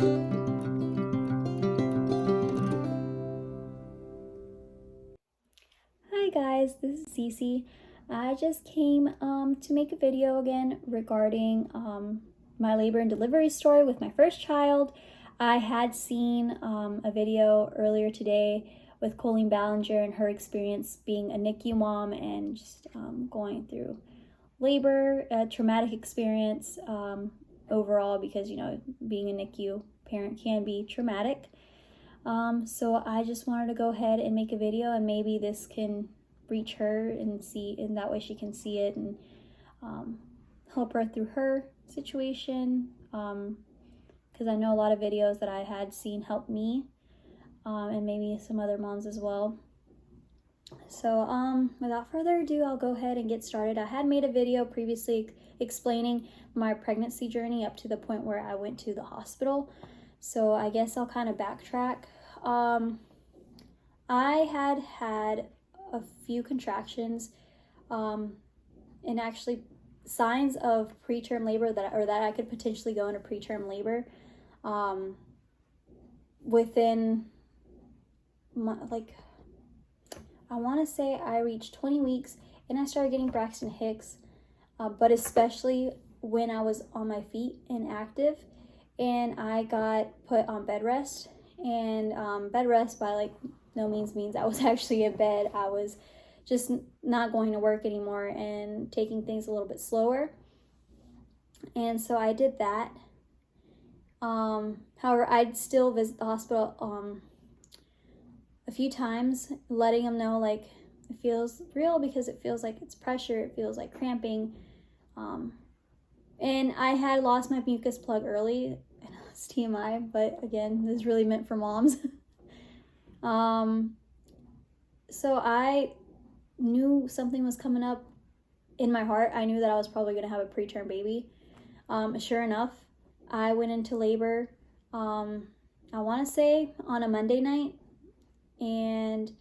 Hi guys, this is Cece. I just came to make a video again regarding my labor and delivery story with my first child. I had seen a video earlier today with Colleen Ballinger and her experience being a NICU mom and just going through labor, a traumatic experience overall, because being a NICU parent can be traumatic. So I just wanted to go ahead and make a video, and maybe this can reach her and that way she can see it and help her through her situation. Because I know a lot of videos that I had seen help me, and maybe some other moms as well. So without further ado, I'll go ahead and get started. I had made a video previously explaining my pregnancy journey up to the point where I went to the hospital. So I guess I'll kind of backtrack. I had a few contractions, and actually signs of preterm labor that I could potentially go into preterm labor within I want to say I reached 20 weeks and I started getting Braxton Hicks, but especially when I was on my feet and active, and I got put on bed rest. And bed rest by no means I was actually in bed. I was just not going to work anymore and taking things a little bit slower. And so I did that. However, I'd still visit the hospital a few times, letting them know it feels real, because it feels like it's pressure, it feels like cramping. And I had lost my mucus plug early. It's TMI, but again, this is really meant for moms. So I knew something was coming up in my heart. I knew that I was probably going to have a preterm baby. Sure enough, I went into labor, I want to say on a Monday night. And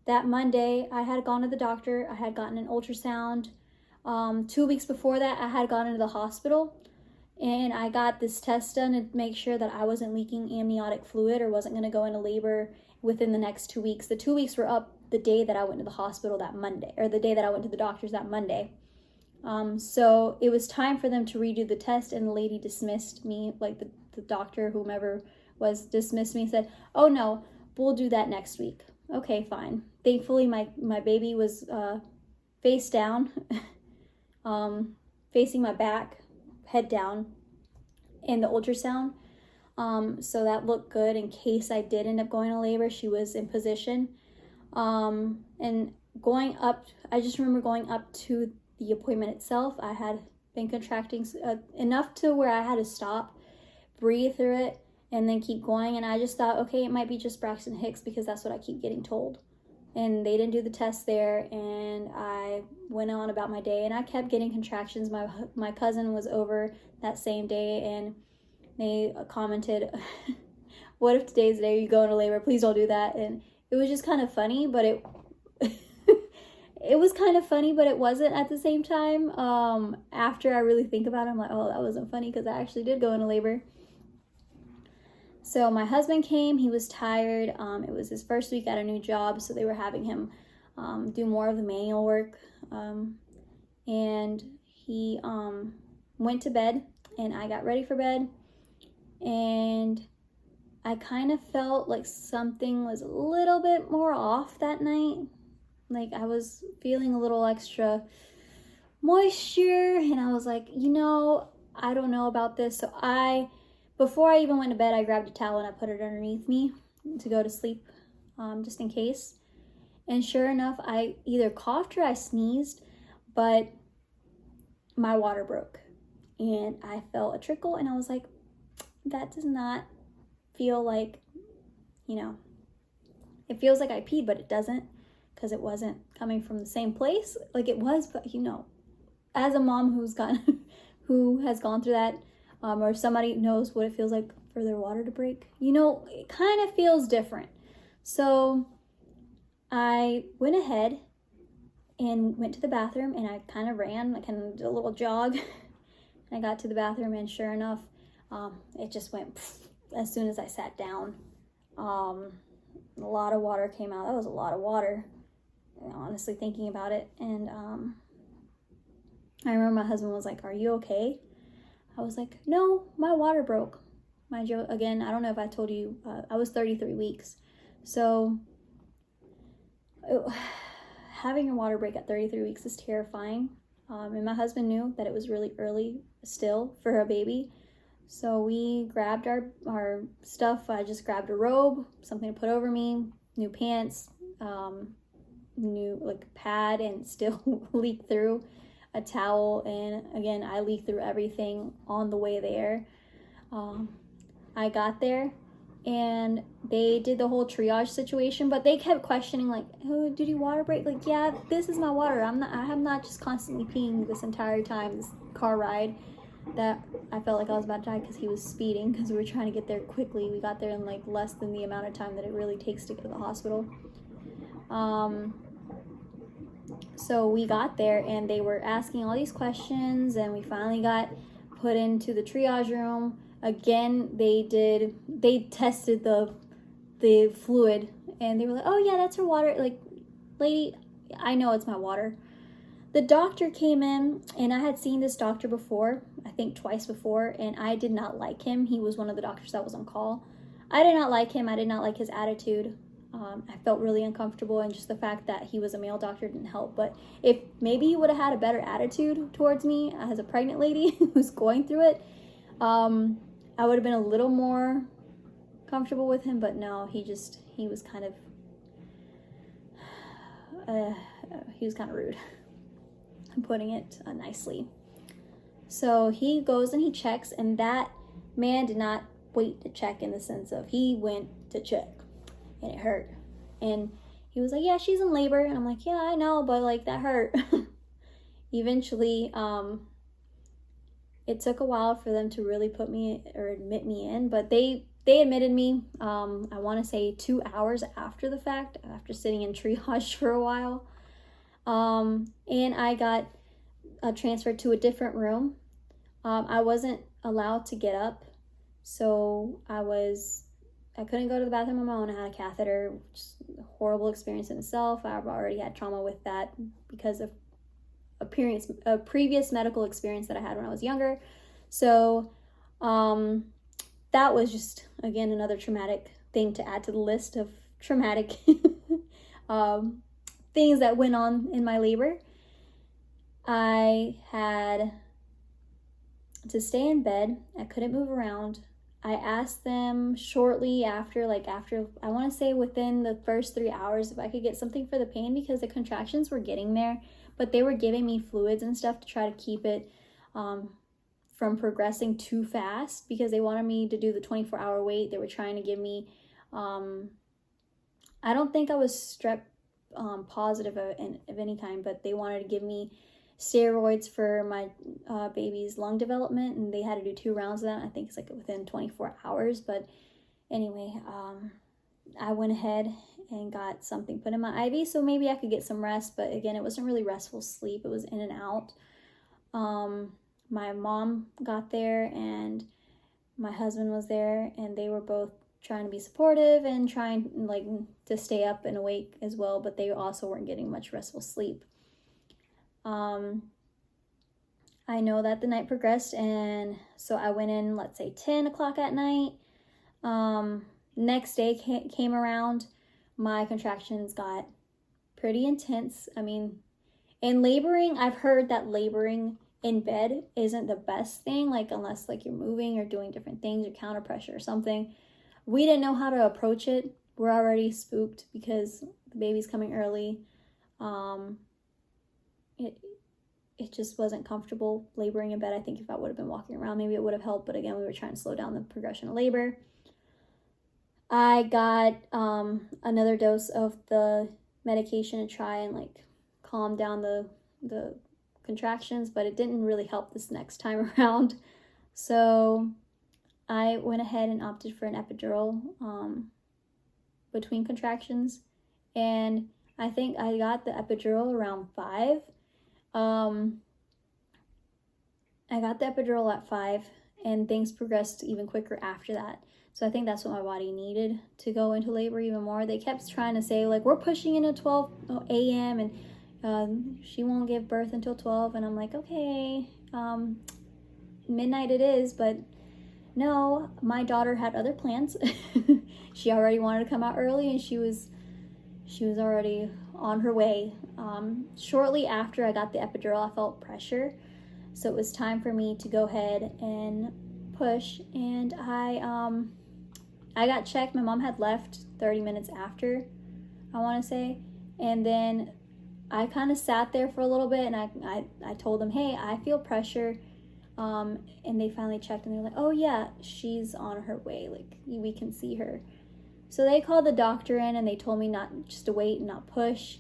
that Monday, I had gone to the doctor. I had gotten an ultrasound. 2 weeks before that, I had gone into the hospital. And I got this test done to make sure that I wasn't leaking amniotic fluid or wasn't going to go into labor within the next 2 weeks. The 2 weeks were up the day that I went to the hospital that Monday, or the day that I went to the doctor's that Monday. So it was time for them to redo the test, and the lady dismissed me, the doctor, whomever was, dismissed me and said, "Oh no, we'll do that next week." Okay, fine. Thankfully, my baby was face down, facing my back, head down, in the ultrasound. So that looked good in case I did end up going to labor. She was in position. And going up, I just remember going up to the appointment itself. I had been contracting enough to where I had to stop, breathe through it, and then keep going. And I just thought, okay, it might be just Braxton Hicks, because that's what I keep getting told. And they didn't do the test there, and I went on about my day, and I kept getting contractions. My cousin was over that same day, and they commented, "What if today's the day you go into labor? Please don't do that." And it was just kind of funny, but it was kind of funny, but it wasn't at the same time. After I really think about it, I'm like, oh, that wasn't funny, because I actually did go into labor. So my husband came. He was tired. It was his first week at a new job, so they were having him do more of the manual work. And he went to bed, and I got ready for bed. And I kind of felt like something was a little bit more off that night. I was feeling a little extra moisture, and I was like, I don't know about this. So before I even went to bed, I grabbed a towel and I put it underneath me to go to sleep, just in case. And sure enough, I either coughed or I sneezed, but my water broke. And I felt a trickle, and I was like, that does not feel like, it feels like I peed, but it doesn't, because it wasn't coming from the same place. It was, but as a mom who has gone through that, or somebody knows what it feels like for their water to break, it kind of feels different. So I went ahead and went to the bathroom, and I kind of ran, I kind of did a little jog. And I got to the bathroom, and sure enough, it just went as soon as I sat down. A lot of water came out. That was a lot of water, honestly, thinking about it. And I remember my husband was like, "Are you okay?" I was like, "No, my water broke." Mind you, again, I don't know if I told you, I was 33 weeks. So having your water break at 33 weeks is terrifying. And my husband knew that it was really early still for a baby. So we grabbed our stuff. I just grabbed a robe, something to put over me, new pants, new like pad, and still leaked through a towel. And again, I leaked through everything on the way there. I got there and they did the whole triage situation, but they kept questioning like, "Oh, did you water break?" Like, yeah, this is my water. I have not just constantly peeing this entire time, this car ride, that I felt like I was about to die because he was speeding because we were trying to get there quickly. We got there in like less than the amount of time that it really takes to get to the hospital. So we got there and they were asking all these questions, and we finally got put into the triage room. Again, they tested the fluid, and they were like, "Oh yeah, that's her water." Like, lady, I know it's my water. The doctor came in, and I had seen this doctor before, I think twice before, and I did not like him. He was one of the doctors that was on call. I did not like him. I did not like his attitude. I felt really uncomfortable, and just the fact that he was a male doctor didn't help. But if maybe he would have had a better attitude towards me as a pregnant lady who's going through it, I would have been a little more comfortable with him. But no, he was kind of rude. I'm putting it nicely. So he goes and he checks, and that man did not wait to check, in the sense of he went to check, and it hurt. And he was like, "Yeah, she's in labor." And I'm like, "Yeah, I know, but like that hurt." Eventually, it took a while for them to really put me or admit me in, but they admitted me, I want to say 2 hours after the fact, after sitting in triage for a while. And I got transferred to a different room. I wasn't allowed to get up, so I couldn't go to the bathroom on my own. I had a catheter, which is a horrible experience in itself. I've already had trauma with that because of a previous medical experience that I had when I was younger. So that was just, again, another traumatic thing to add to the list of traumatic things that went on in my labor. I had to stay in bed. I couldn't move around. I asked them shortly after, I want to say within the first 3 hours, if I could get something for the pain, because the contractions were getting there, but they were giving me fluids and stuff to try to keep it from progressing too fast, because they wanted me to do the 24-hour wait. They were trying to give me, I don't think I was strep positive of any kind, but they wanted to give me steroids for my baby's lung development, and they had to do 2 rounds of that. I think it's like within 24 hours. But anyway, I went ahead and got something put in my IV so maybe I could get some rest. But again, it wasn't really restful sleep. It was in and out. My mom got there and my husband was there, and they were both trying to be supportive and trying to stay up and awake as well, but they also weren't getting much restful sleep. I know that the night progressed, and so I went in, let's say 10 o'clock at night. Next day came around, my contractions got pretty intense. I mean, in laboring, I've heard that laboring in bed isn't the best thing, unless you're moving or doing different things or counter pressure or something. We didn't know how to approach it. We're already spooked because the baby's coming early. It just wasn't comfortable laboring in bed. I think if I would have been walking around, maybe it would have helped. But again, we were trying to slow down the progression of labor. I got another dose of the medication to try and calm down the contractions, but it didn't really help this next time around. So I went ahead and opted for an epidural between contractions, and I think I got the epidural around 5. I got the epidural at 5, and things progressed even quicker after that. So I think that's what my body needed to go into labor even more. They kept trying to say, like, we're pushing into 12 a.m. and she won't give birth until 12. And I'm like, okay, midnight it is. But no, my daughter had other plans. She already wanted to come out early, and she was already on her way. Shortly after I got the epidural, I felt pressure. So it was time for me to go ahead and push. And I got checked. My mom had left 30 minutes after, I want to say. And then I kind of sat there for a little bit, and I told them, hey, I feel pressure. And they finally checked, and they were like, oh yeah, she's on her way. Like, we can see her. So they called the doctor in, and they told me not just to wait and not push,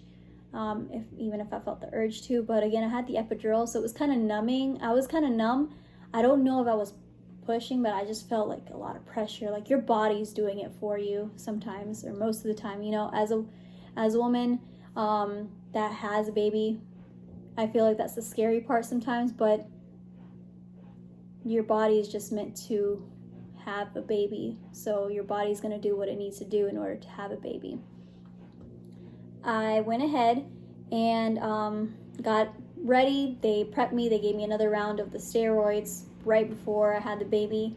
even if I felt the urge to. But again, I had the epidural, so it was kind of numbing. I was kind of numb. I don't know if I was pushing, but I just felt like a lot of pressure. Like, your body's doing it for you sometimes, or most of the time. You know, as a woman that has a baby, I feel like that's the scary part sometimes. But your body is just meant to have a baby, so your body's going to do what it needs to do in order to have a baby. I went ahead and got ready. They prepped me. They gave me another round of the steroids right before I had the baby,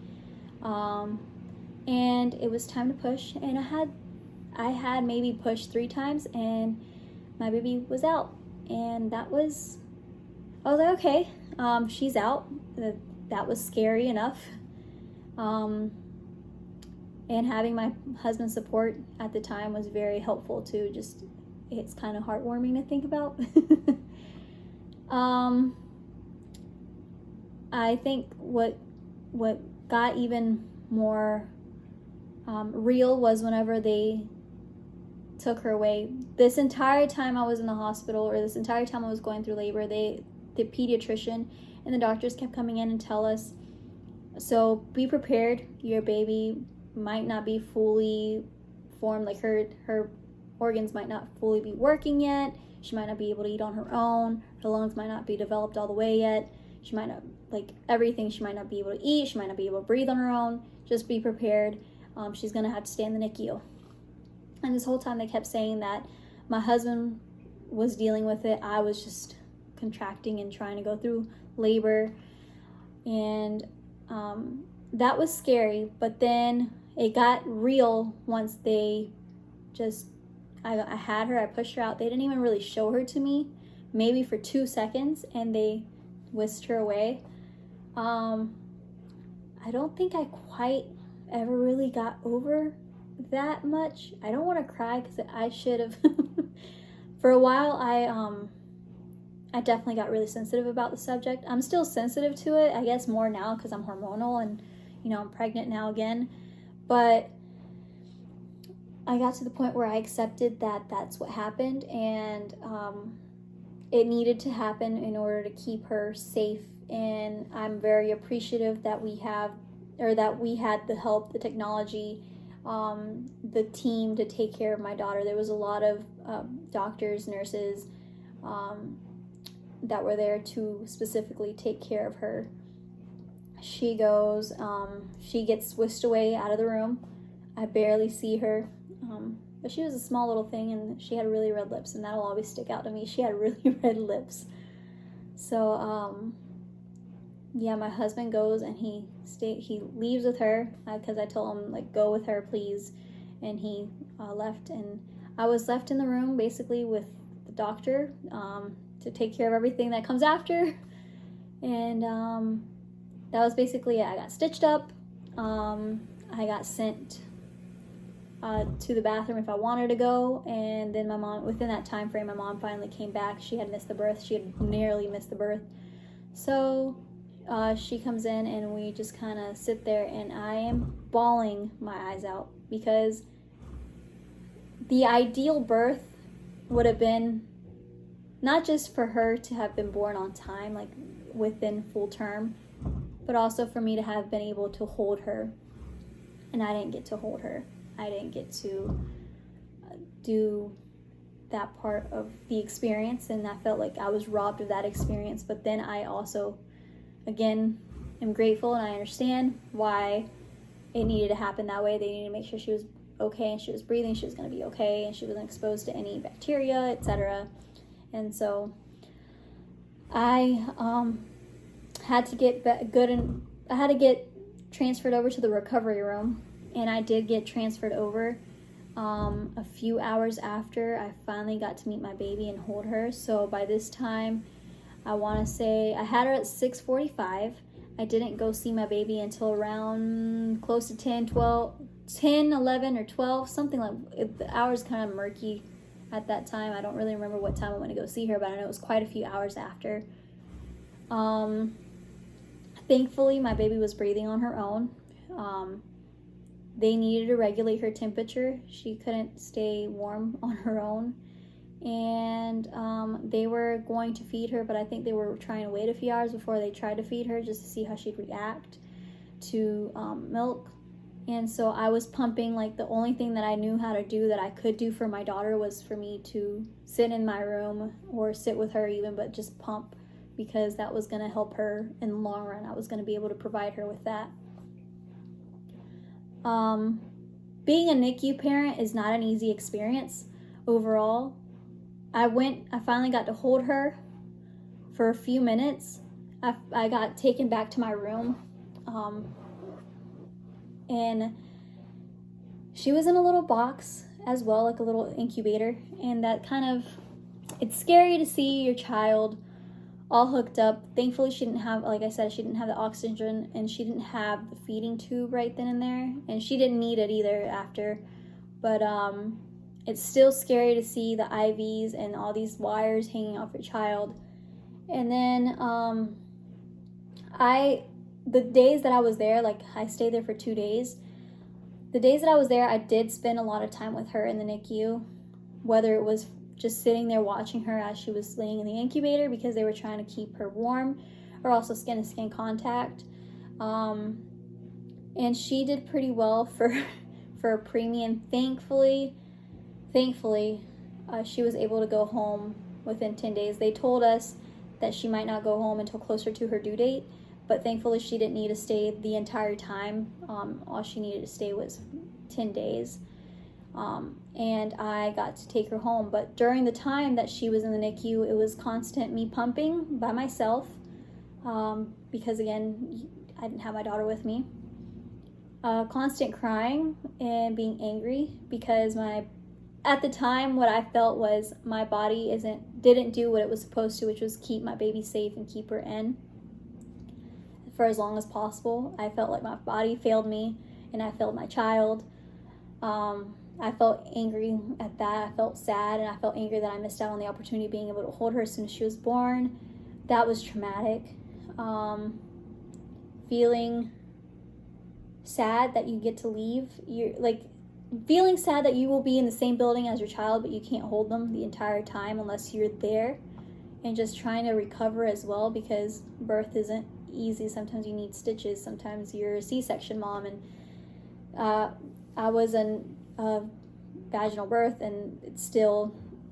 and it was time to push. And I had maybe pushed 3 times, and my baby was out. And I was like, okay, she's out. That was scary enough. And having my husband's support at the time was very helpful too. Just, it's kind of heartwarming to think about. I think what got even more real was whenever they took her away. This entire time I was in the hospital, or this entire time I was going through labor, the pediatrician and the doctors kept coming in and tell us, so be prepared, your baby might not be fully formed, like her organs might not fully be working yet, she might not be able to eat on her own, her lungs might not be developed all the way yet, she might not, like everything, she might not be able to eat, she might not be able to breathe on her own, just be prepared, she's gonna have to stay in the NICU. And this whole time they kept saying that my husband was dealing with it, I was just contracting and trying to go through labor, and that was scary. But then it got real once they just, I had her, I pushed her out. They didn't even really show her to me, maybe for 2 seconds, and they whisked her away. I don't think I quite ever really got over that much. I don't want to cry because I should have. For a while, I definitely got really sensitive about the subject. I'm still sensitive to it, I guess more now because I'm hormonal and, you know, I'm pregnant now again. But I got to the point where I accepted that that's what happened, and it needed to happen in order to keep her safe. And I'm very appreciative that we had the help, the technology, the team to take care of my daughter. There was a lot of doctors, nurses, that were there to specifically take care of her. She goes, she gets whisked away out of the room. I barely see her, but she was a small little thing, and she had really red lips, and that'll always stick out to me. She had really red lips. So, yeah, my husband goes and he leaves with her, because I told him, like, go with her, please, and he left, and I was left in the room basically with the doctor, to take care of everything that comes after. And that was basically it. I got stitched up. I got sent to the bathroom if I wanted to go, and then my mom, within that time frame, my mom finally came back. She had missed the birth. She had nearly missed the birth. So she comes in, and we just kind of sit there, and I am bawling my eyes out, because the ideal birth would have been not just for her to have been born on time, like within full term, but also for me to have been able to hold her. And I didn't get to hold her. I didn't get to do that part of the experience, and I felt like I was robbed of that experience. But then I also, again, am grateful, and I understand why it needed to happen that way. They needed to make sure she was okay and she was breathing, she was going to be okay, and she wasn't exposed to any bacteria, etc. And so I had to get I had to get transferred over to the recovery room, and I did get transferred over a few hours after I finally got to meet my baby and hold her. So by this time, I want to say I had her at 6:45. I didn't go see my baby until around close to 10, 11 or 12, something like it. The hours kind of murky at that time. I don't really remember what time I went to go see her, but I know it was quite a few hours after. Thankfully, my baby was breathing on her own. They needed to regulate her temperature. She couldn't stay warm on her own. And they were going to feed her, but I think they were trying to wait a few hours before they tried to feed her just to see how she'd react to milk. And so I was pumping. Like, the only thing that I knew how to do that I could do for my daughter was for me to sit in my room or sit with her even, but just pump, because that was going to help her in the long run. I was going to be able to provide her with that. Being a NICU parent is not an easy experience overall. I finally got to hold her for a few minutes. I got taken back to my room. And she was in a little box as well, like a little incubator. And that it's scary to see your child all hooked up. Thankfully, she didn't have, like I said, she didn't have the oxygen, and she didn't have the feeding tube right then and there. And she didn't need it either after. But it's still scary to see the IVs and all these wires hanging off your child. And then the days that I was there, like I stayed there for 2 days. The days that I was there, I did spend a lot of time with her in the NICU, whether it was just sitting there watching her as she was laying in the incubator because they were trying to keep her warm, or also skin-to-skin contact. And she did pretty well for a preemie, and thankfully, she was able to go home within 10 days. They told us that she might not go home until closer to her due date, but thankfully she didn't need to stay the entire time. All she needed to stay was 10 days. And I got to take her home. But during the time that she was in the NICU, it was constant me pumping by myself, because again, I didn't have my daughter with me. Constant crying and being angry because at the time, what I felt was my body didn't do what it was supposed to, which was keep my baby safe and keep her in for as long as possible. I felt like my body failed me, and I failed my child. I felt angry at that. I felt sad, and I felt angry that I missed out on the opportunity of being able to hold her as soon as she was born. That was traumatic. Feeling sad that you get to leave. Feeling sad that you will be in the same building as your child, but you can't hold them the entire time unless you're there, and just trying to recover as well, because birth isn't easy. Sometimes you need stitches. Sometimes you're a C-section mom, and I was in vaginal birth, and it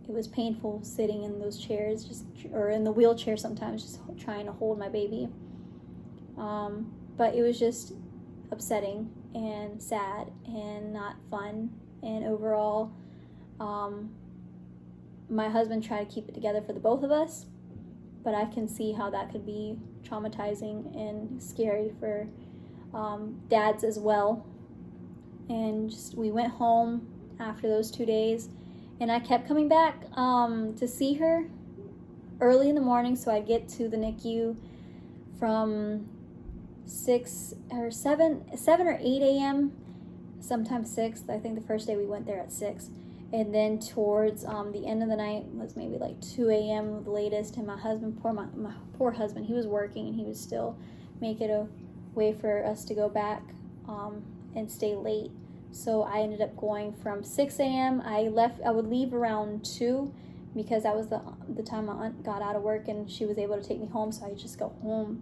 was painful sitting in those chairs, or in the wheelchair sometimes, just trying to hold my baby. But it was just upsetting and sad and not fun. And overall, my husband tried to keep it together for the both of us, but I can see how that could be traumatizing and scary for dads as well. And we went home after those 2 days, and I kept coming back to see her early in the morning, so I'd get to the NICU from 7 or 8 a.m., sometimes 6. I think the first day we went there at 6. And then towards the end of the night was maybe like 2 a.m. the latest. And my husband, my poor husband, he was working, and he would still make it a way for us to go back and stay late. So I ended up going from 6 a.m. I would leave around 2, because that was the time my aunt got out of work and she was able to take me home. So I could just go home.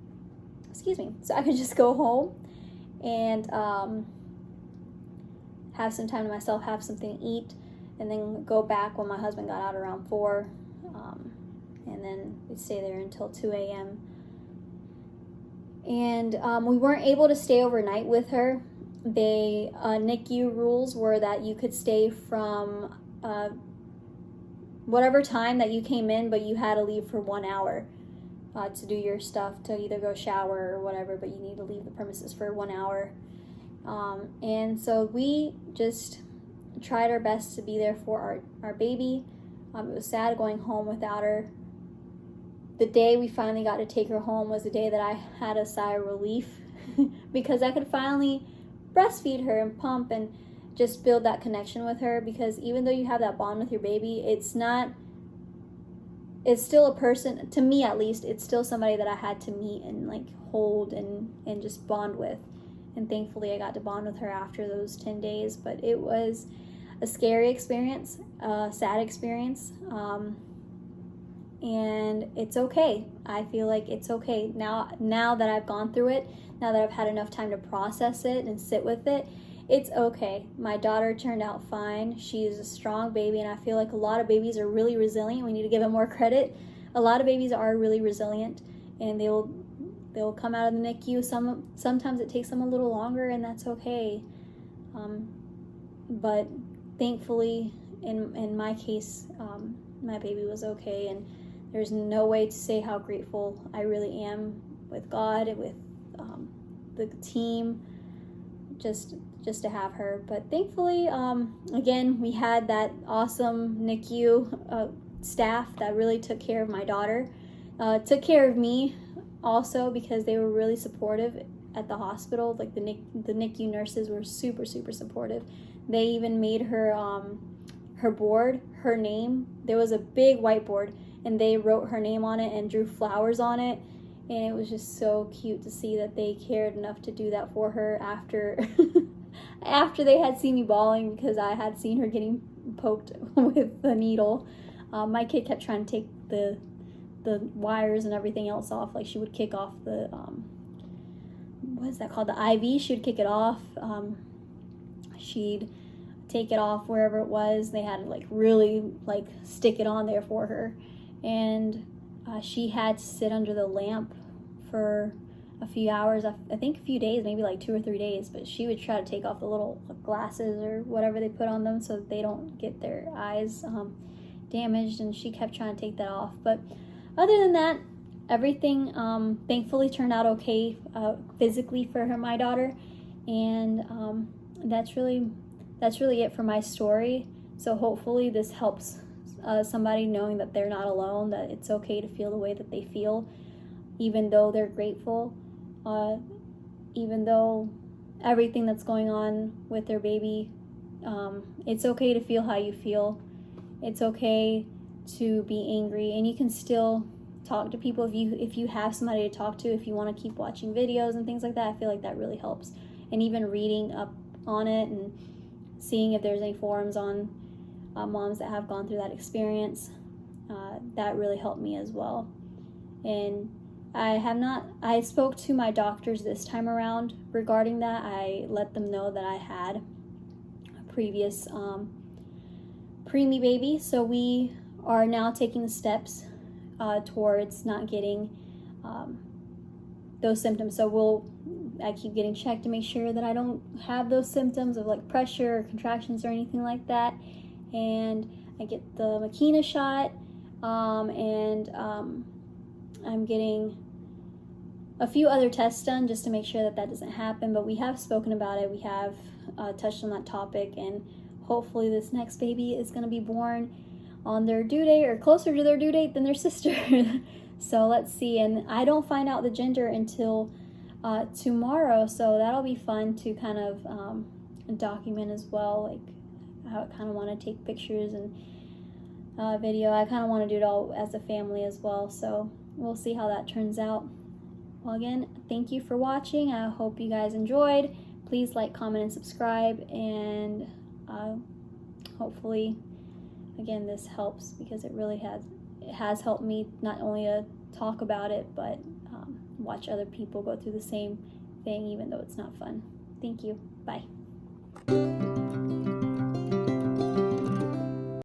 So I could just go home and have some time to myself, have something to eat, and then go back when my husband got out around 4. And then we'd stay there until 2 a.m. And we weren't able to stay overnight with her. NICU rules were that you could stay from whatever time that you came in, but you had to leave for 1 hour to do your stuff, to either go shower or whatever, but you need to leave the premises for 1 hour. And so we just tried our best to be there for our baby. It was sad going home without her. The day we finally got to take her home was the day that I had a sigh of relief because I could finally breastfeed her and pump and just build that connection with her, because even though you have that bond with your baby, it's still a person, to me at least, it's still somebody that I had to meet and like hold and just bond with. And thankfully I got to bond with her after those 10 days, but it was a scary experience, a sad experience, and it's okay. I feel like it's okay now that I've gone through it, now that I've had enough time to process it and sit with it. It's okay. My daughter turned out fine. She's a strong baby, and I feel like a lot of babies are really resilient. We need to give them more credit. A lot of babies are really resilient, and they'll come out of the NICU. Sometimes it takes them a little longer, and that's okay. But thankfully, in my case, my baby was okay, and there's no way to say how grateful I really am with God and with the team, just to have her. But thankfully, again, we had that awesome NICU staff that really took care of my daughter, took care of me also, because they were really supportive at the hospital. Like the NICU nurses were super, super supportive. They even made her board, her name. There was a big whiteboard, and they wrote her name on it and drew flowers on it. And it was just so cute to see that they cared enough to do that for her after after they had seen me bawling because I had seen her getting poked with the needle. My kid kept trying to take the wires and everything else off. Like, she would kick off the what is that called, the IV. She would kick it off. She'd take it off wherever it was. They had to like really like stick it on there for her, and she had to sit under the lamp for a few hours, I think a few days, maybe like 2 or 3 days. But she would try to take off the little glasses or whatever they put on them so that they don't get their eyes damaged, and she kept trying to take that off. But other than that, everything thankfully turned out okay physically for her, my daughter, and that's really it for my story. So hopefully this helps somebody, knowing that they're not alone, that it's okay to feel the way that they feel, even though they're grateful, even though everything that's going on with their baby. It's okay to feel how you feel. It's okay to be angry, and you can still talk to people if you have somebody to talk to. If you want to keep watching videos and things like that, I feel like that really helps. And even reading up on it and seeing if there's any forums on moms that have gone through that experience, that really helped me as well. And I spoke to my doctors this time around regarding that. I let them know that I had a previous preemie baby, so we are now taking the steps towards not getting those symptoms. So I keep getting checked to make sure that I don't have those symptoms of like pressure or contractions or anything like that. And I get the Makina shot, and I'm getting a few other tests done just to make sure that doesn't happen. But we have spoken about it. We have touched on that topic, and hopefully this next baby is going to be born on their due date or closer to their due date than their sister. So let's see. And I don't find out the gender until tomorrow, so that'll be fun to kind of document as well. Like, I kind of want to take pictures and video. I kind of want to do it all as a family as well, so we'll see how that turns out. Well, again, thank you for watching. I hope you guys enjoyed. Please like, comment, and subscribe, and hopefully, again, this helps, because it really has helped me not only to talk about it, but watch other people go through the same thing, even though it's not fun. Thank you. Bye.